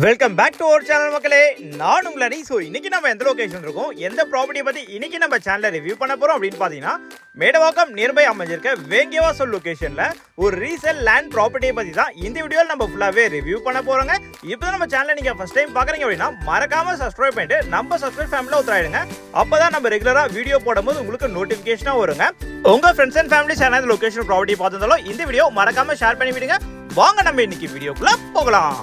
Welcome back to our channel மக்களே. நான் உங்களை இன்னைக்கு நம்ம எந்த லொகேஷன் இருக்கோம், எந்த ப்ராப்பர்ட்டியை பற்றி இன்னைக்கு நம்ம சேனலில் ரிவ்யூ பண்ண போகிறோம் அப்படின்னு பார்த்தீங்கன்னா, மேடவாக்கம் நியர்பை அமைஞ்சிருக்க வேங்கியவாசல் லொகேஷனில் ஒரு ரீசேல் லேண்ட் ப்ராப்பர்ட்டியை பற்றி தான் இந்த வீடியோவில் நம்ம ஃபுல்லாகவே ரிவ்யூ பண்ண போகிறோங்க. இப்போ தான் நம்ம சேனலை நீங்கள் ஃபஸ்ட் டைம் பார்க்குறீங்க அப்படின்னா மறக்காமல் சப்ஸ்கிரைப் பண்ணிட்டு நம்ம சப்ஸ்கிரைப் ஃபேமிலியில் ஒருத்தராயிடுங்க. அப்போ தான் நம்ம ரெகுலராக வீடியோ போடும்போது உங்களுக்கு நோட்டிஃபிகேஷனாக வருங்க. உங்கள் friends and family channel location property பார்த்துருந்தாலும் இந்த வீடியோ மறக்காமல் ஷேர் பண்ணி விடுங்க. வாங்க நம்ம இன்னைக்கு வீடியோக்குள்ளே போகலாம்.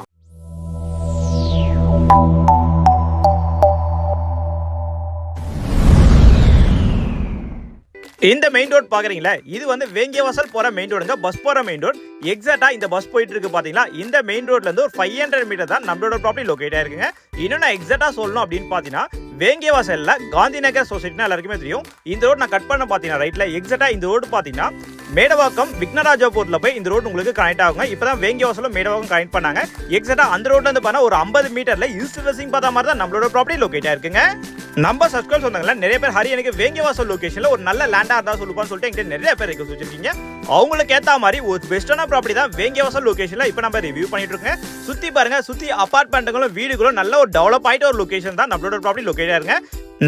இந்த மெயின் ரோட் பாக்குறீங்களா, இது வந்து வேங்கியவாசல் போற மெயின் ரோடுங்க. பஸ் போற மெயின் ரோட். எக்ஸாக்டா இந்த பஸ் போயிட்டு இருக்கு பாத்தீங்களா, இந்த மெயின் ரோட்ல இருந்து ஒரு 500 மீட்டர் தான் நம்மளோட ப்ராப்பர்ட்டி லொகேட் ஆயிருக்குங்க. இன்னும் நான் எக்ஸாக்டா சொல்லணும் அப்படின்னு பாத்தீங்கன்னா, வேங்கியவாசல்ல காந்தி நகர் சொசைட்டினா எல்லாருக்குமே தெரியும். இந்த ரோட் நான் கட் பண்ண பாத்தீங்கன்னா ரைட்ல எக்ஸாக்டா இந்த ரோடு பாத்தீங்கன்னா மேடவாக்கம் விக்னராஜபுரத்துல போய் இந்த ரோடு உங்களுக்கு கனெக்ட் ஆகுங்க. இப்பதான் வேங்கியவாசலும் மேடவாக்கம் கனெக்ட் பண்ணாங்க. எக்ஸாக்டா அந்த ரோட்ல இருந்து பார்த்தா ஒரு 50 மீட்டர்ல ஈஸ்ட் ஃபேசிங் பார்த்த மாதிரி தான் நம்மளோட ப்ராப்பர்ட்டி லொகேட் ஆயிருக்குங்க. நம்ம சப்ஸ்கிரைப் சொன்னாங்களா, நிறைய பேர் ஹரி எனக்கு வேங்கியவாசல் லொகேஷன்ல ஒரு நல்ல லேண்டா இருந்தா சொல்லுப்பான்னு சொல்லிட்டு எங்கிட்ட நிறைய பேர் ரெக்வெஸ்ட் வச்சிருக்கீங்க. அவங்களுக்கு ஏத்த மாதிரி ஒரு பெஸ்டான ப்ராப்பர்ட்டி தான் வேங்கியவாசல் லொகேஷன்ல இப்போ நம்ம ரிவ்யூ பண்ணிட்டு இருக்கோம். சுத்தி பாருங்க, சுத்தி அபார்ட்மெண்ட்டுகளும் வீடுகளும் நல்ல ஒரு டெவலப் ஆயிட்ட ஒரு லொகேஷன் தான் நம்மளோட ப்ராப்பர்ட்டி லொகேட் ஆயிருங்க.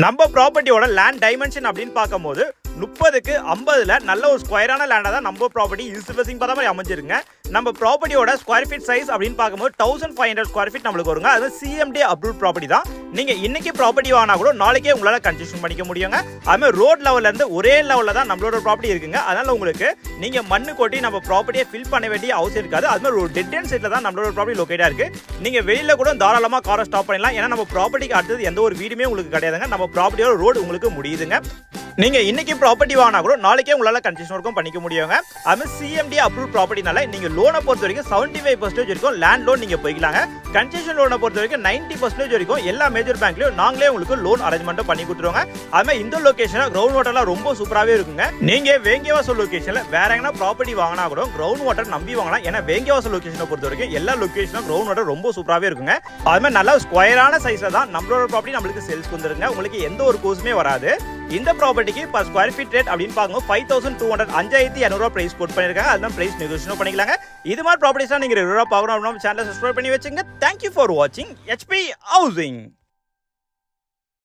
நம்ம ப்ராப்பர்ட்டியோட லேண்ட் டைமென்ஷன் அப்படின்னு பார்க்கும்போது 30க்கு 50ல நல்ல ஒரு ஸ்கொயரான லேண்டா தான் நம்ம ப்ராப்பர்ட்டி ஈஸ்ட் ஃபேசிங் பார்த்த மாதிரி அமைஞ்சிருங்க. நம்ம ப்ராப்பர்ட்டியோட ஸ்கொயர் ஃபீட் சைஸ் அப்படின்னு பார்க்கும்போது 1500 ஸ்கொயர் ஃபீட் நம்மளுக்கு வருங்க. அது சிஎம்டி அப்ரூவ் ப்ராப்பர்ட்டி தான். நீங்க இன்னைக்கு ப்ராப்பர்ட்டி வாங்கினா கூட நாளைக்கே உங்களால கன்ஸ்ட்ரக்ஷன் பண்ணிக்க முடியுங்க. அதுமாதிரி ரோட் லெவல்ல இருந்து ஒரே லெவல்ல தான் நம்மளோட ப்ராப்பர்ட்டி இருக்குங்க. அதனால உங்களுக்கு நீங்க மண்ணு கொட்டி நம்ம ப்ராப்பர்ட்டியை ஃபில் பண்ண வேண்டிய அவசியம் இருக்காது. அது மாதிரி ஒரு டெட் எண்ட் சைட்ல தான் நம்மளோட ப்ராப்பர்ட்டி லொகேட்டா இருக்கு. நீங்க வெளியில கூட தாராளமா காரை ஸ்டாப் பண்ணலாம். ஏன்னா நம்ம ப்ராப்பர்ட்டிக்கு அடுத்தது எந்த ஒரு வீடுமே உங்களுக்கு கிடையாதுங்க. நம்ம ப்ராப்பர்ட்டியோட ரோடு உங்களுக்கு முடியுதுங்க. நீங்க இன்னைக்கு ப்ராப்பர்ட்டி வாங்கினா கூட நாளைக்கே உங்களால கன்ஸ்ட்ரக்ஷன் ஒர்க்கும் பண்ணிக்க முடியுங்க. அது சிஎம்டி அப்ரூவ் ப்ராப்பர்ட்டினால நீங்க லோனை பொறுத்த வரைக்கும் 75% வரைக்கும் லேண்ட் லோன் நீங்க போய்க்கலாங்க. கன்ஸ்ட்ரக்ஷன் லோனை பொறுத்த வரைக்கும் 90% வரைக்கும் எல்லா மேஜர் பேங்க்லயும் நாங்களே உங்களுக்கு லோன் அரேஞ்ச்மெண்ட் பண்ணி கொடுத்துருவாங்க. அதுமாதிரி இந்த லொகேஷன் கிரவுண்ட் வாட்டர்லாம் ரொம்ப சூப்பராகவே இருக்குங்க. நீங்க வேங்கியவாசல் லொகேஷன்ல வேற எங்கன்னா ப்ராப்பர்ட்டி வாங்கினா கூட கிரவுண்ட் வாட்டர் நம்பி வாங்கலாம். ஏன்னா வேங்கியவாசல் லொகேஷனை பொறுத்த வரைக்கும் எல்லா லொகேஷனும் கிரவுண்ட் வாட்டர் ரொம்ப சூப்பராகவே இருக்குங்க. அதுமாதிரி நல்ல ஸ்கொயரான சைஸ்ல தான் நம்மளோட ப்ராப்பர்ட்டி நம்மளுக்கு சேல்ஸ் வந்துருங்க. உங்களுக்கு எந்த ஒரு கோர்ஸுமே வராது. இந்த ப்ராப்பர்ட்டிக்கு பர் ஸ்கொயர் ஃபீட் ரேட் அப்படின்னு பார்க்கும்போது 5200 5200 பிரைஸ் கோட் பண்ணிருக்காங்க. அதுதான் பிரைஸ் நெகோஷியேட் பண்ணிக்கலாங்க. இது மாதிரி ப்ராப்பர்ட்டிஸ் நீங்க ரெகுலரா பார்க்கணும் அப்படின்னா சேனலை சப்ஸ்கிரைப் பண்ணி வச்சுங்க. தேங்க்யூ ஃபார் வாட்சிங் HP ஹவுசிங்.